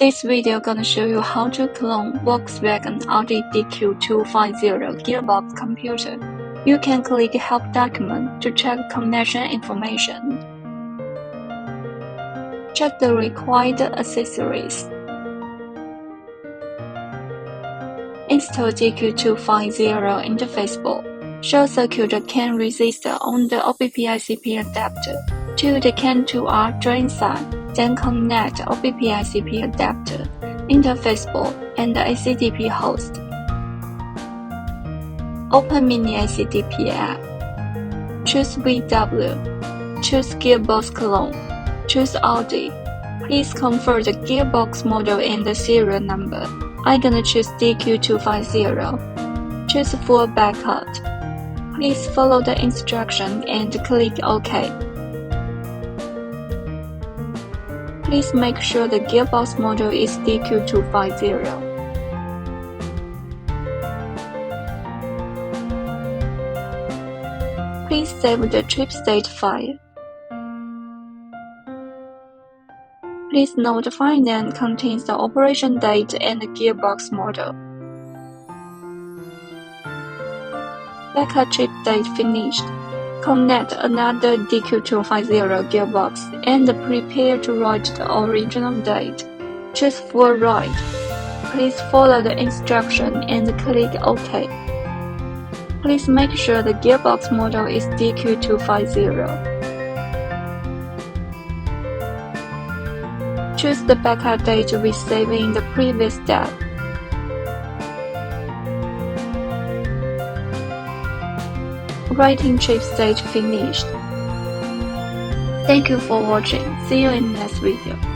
This video gonna show you how to clone Volkswagen Audi DQ250 Gearbox computer. You can click Help document to check connection information. Check the required accessories. Install DQ250 interface board. Show circuit CAN resistor on the OBP-ICP adapter to the CAN2R drain side, then connect OBP-ICP adapter, interface board, and the ACDP host. Open Mini ACDP app. Choose VW. Choose Gearbox Clone. Choose Audi. Please confirm the gearbox model and the serial number. I'm gonna choose DQ250. Choose full backup. Please follow the instruction and click OK. Please make sure the gearbox model is DQ250. Please save the trip state file. Please note the file name contains the operation date and the gearbox model. Backup trip date finished. Connect another DQ250 gearbox and prepare to write the original date. Choose full write. Please follow the instruction and click OK. Please make sure the gearbox model is DQ250. Choose the backup date we saved in the previous step. Writing trip stage finished. Thank you for watching. See you in the next video.